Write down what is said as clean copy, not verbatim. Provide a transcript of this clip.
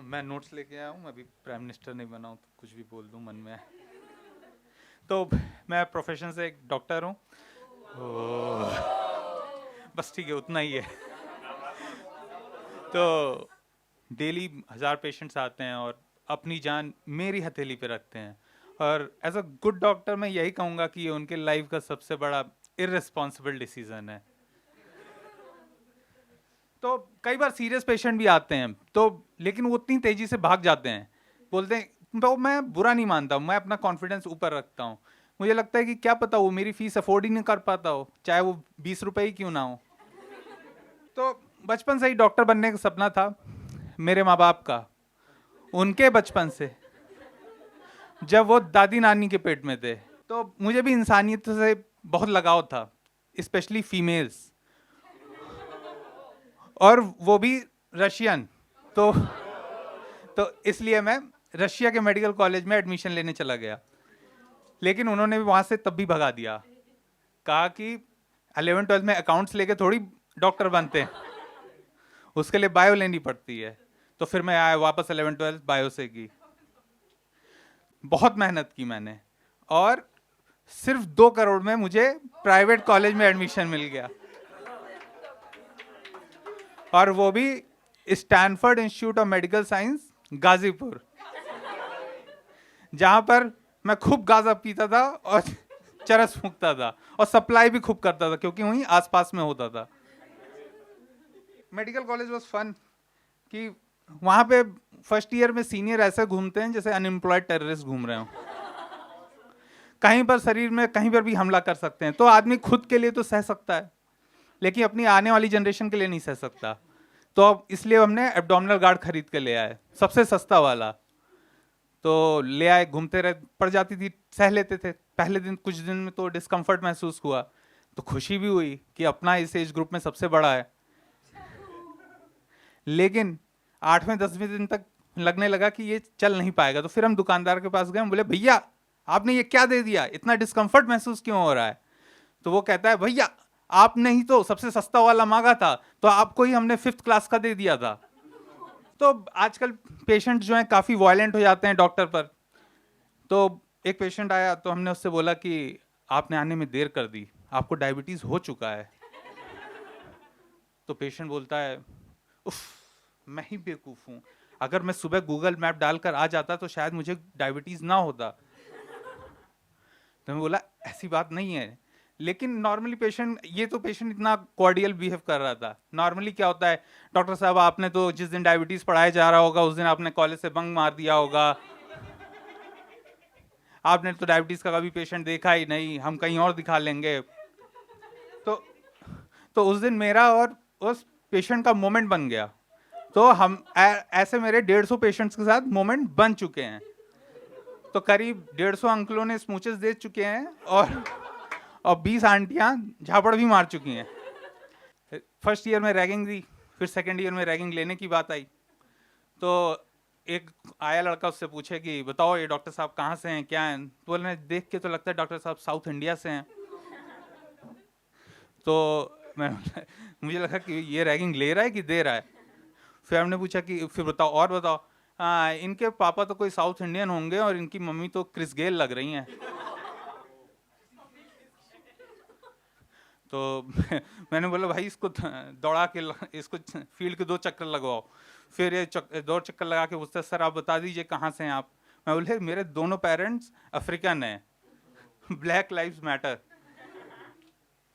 मैं नोट्स लेके आया हूँ, मैं अभी प्राइम मिनिस्टर नहीं बना हूँ तो कुछ भी बोल दूँ मन में। तो मैं प्रोफेशन से एक डॉक्टर हूँ। बस ठीक है, उतना ही है। तो डेली 1000 पेशेंट्स आते हैं और अपनी जान मेरी हथेली पे रखते हैं। और एज अ गुड डॉक्टर मैं यही कहूँगा कि ये उनके लाइफ का सबसे बड़ा इररिस्पॉन्सिबल डिसीजन है। तो कई बार सीरियस पेशेंट भी आते हैं तो, लेकिन वो उतनी तेजी से भाग जाते हैं, बोलते हैं तो मैं बुरा नहीं मानता, मैं अपना कॉन्फिडेंस ऊपर रखता हूँ। मुझे लगता है कि क्या पता वो मेरी फीस अफोर्ड ही नहीं कर पाता हो, चाहे वो 20 रुपए ही क्यों ना हो। तो बचपन से ही डॉक्टर बनने का सपना था मेरे माँ बाप का, उनके बचपन से, जब वो दादी नानी के पेट में थे। तो मुझे भी इंसानियत से बहुत लगाव था, स्पेशली फीमेल्स, और वो भी रशियन। तो इसलिए मैं रशिया के मेडिकल कॉलेज में एडमिशन लेने चला गया, लेकिन उन्होंने भी वहाँ से तब भी भगा दिया, कहा कि 11th-12th में अकाउंट्स लेके थोड़ी डॉक्टर बनते हैं, उसके लिए बायो लेनी पड़ती है। तो फिर मैं आया वापस 11th-12th बायो से की। बहुत मेहनत की मैंने, और सिर्फ 2 करोड़ में मुझे प्राइवेट कॉलेज में एडमिशन मिल गया, और वो भी Stanford institute of medical science Ghazipur, जहां पर मैं खूब गांजा पीता था और चरस फूंकता था, और सप्लाई भी खूब करता था क्योंकि वहीं आसपास में होता था। मेडिकल कॉलेज वाज फन कि वहां पे फर्स्ट ईयर में सीनियर ऐसे घूमते हैं जैसे अनएम्प्लॉयड टेररिस्ट घूम रहे हो, कहीं पर शरीर में कहीं पर भी हमला कर सकते हैं। तो आदमी खुद के लिए तो सह सकता है, लेकिन अपनी आने वाली जनरेशन के लिए नहीं सह सकता। तो अब इसलिए हमने एब्डोमिनल गार्ड खरीद के ले आए, सबसे सस्ता वाला। तो ले आए, घूमते रहे, पड़ जाती थी, सह लेते थे। पहले दिन कुछ दिन में तो डिस्कम्फर्ट महसूस हुआ, तो खुशी भी हुई कि अपना इस एज ग्रुप में सबसे बड़ा है। लेकिन 8वें-10वें दिन तक लगने लगा कि ये चल नहीं पाएगा। तो फिर हम दुकानदार के पास गए, हम बोले भैया आपने ये क्या दे दिया, इतना डिस्कम्फर्ट महसूस क्यों हो रहा है? तो वो कहता है भैया आपने ही तो सबसे सस्ता वाला मांगा था, तो आपको ही हमने 5th क्लास का दे दिया था। तो आजकल पेशेंट जो हैं काफ़ी वायलेंट हो जाते हैं डॉक्टर पर। तो एक पेशेंट आया तो हमने उससे बोला कि आपने आने में देर कर दी, आपको डायबिटीज़ हो चुका है। तो पेशेंट बोलता है उफ, मैं ही बेवकूफ़ हूँ, अगर मैं सुबह गूगल मैप डालकर आ जाता तो शायद मुझे डायबिटीज़ ना होता। तो मैं बोला ऐसी बात नहीं है। लेकिन नॉर्मली पेशेंट, ये तो पेशेंट इतना कॉर्डियल बिहेव कर रहा था। नॉर्मली क्या होता है, डॉक्टर साहब आपने तो जिस दिन डायबिटीज़ पढ़ाया जा रहा होगा उस दिन आपने कॉलेज से बंक मार दिया होगा, आपने तो डायबिटीज़ का कभी पेशेंट देखा ही नहीं, हम कहीं और दिखा लेंगे। तो उस दिन मेरा और उस पेशेंट का मोमेंट बन गया। तो हम ऐसे मेरे 150 पेशेंट्स के साथ मोमेंट बन चुके हैं। तो करीब 150 अंकलों ने स्मूचेस दे चुके हैं, और 20 आंटियां झापड़ भी मार चुकी हैं। फर्स्ट ईयर में रैगिंग दी, फिर सेकंड ईयर में रैगिंग लेने की बात आई। तो एक आया लड़का, उससे पूछे कि बताओ ये डॉक्टर साहब कहाँ से हैं, क्या हैं? तो बोले देख के तो लगता है डॉक्टर साहब साउथ इंडिया से हैं। तो मैं मुझे लगा कि ये रैगिंग ले रहा है कि दे रहा है। फिर हमने पूछा कि फिर बताओ और बताओ, हाँ इनके पापा तो कोई साउथ इंडियन होंगे और इनकी मम्मी तो क्रिस गेल लग रही हैं। तो मैंने बोला भाई इसको दौड़ा के इसको फील्ड के 2 चक्कर लगवाओ। फिर ये 2 चक्कर लगा के पूछता सर आप बता दीजिए कहाँ से हैं आप? मैं बोले मेरे दोनों पेरेंट्स अफ्रीकन हैं, ब्लैक लाइव्स मैटर।